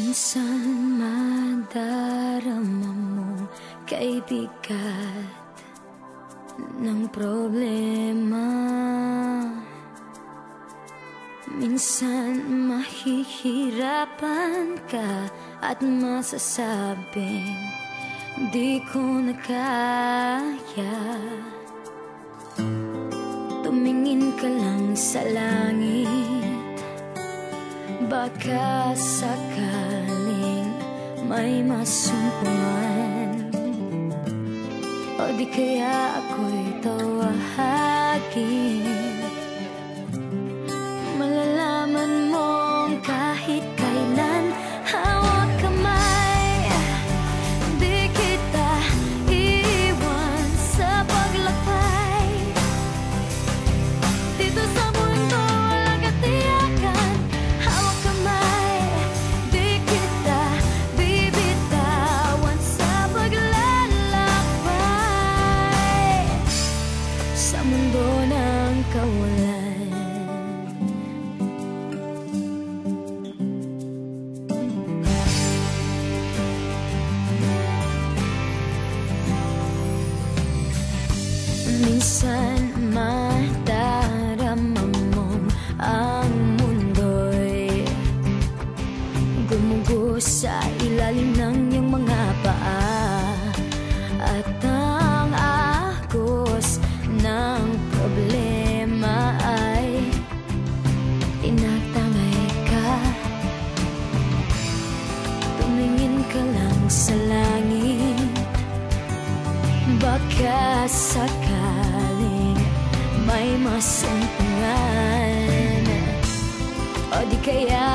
Minsan madarama mo kay bigat ng problema. Minsan mahihirapan ka at masasabing di ko na kaya. Tumingin ka lang sa langit, baka sakaling may masumpungan, o di kaya ako'y tawagin. Malalaman mong kahit kailan hawak kamay, di kita iiwan sa paglakbay. Dito sa mundo walang katiyakan, hawak kamay, di kita bibitawan sa paglalakbay sa mundo ng kawalan. Minsan madarama mong ang mundo'y gumugo sa ilalim ng iyong mga paa, at ang agos ng problema ay tinatangay ka. Tumingin ka lang sa langit, baka sakaling may masumpungan, o di kaya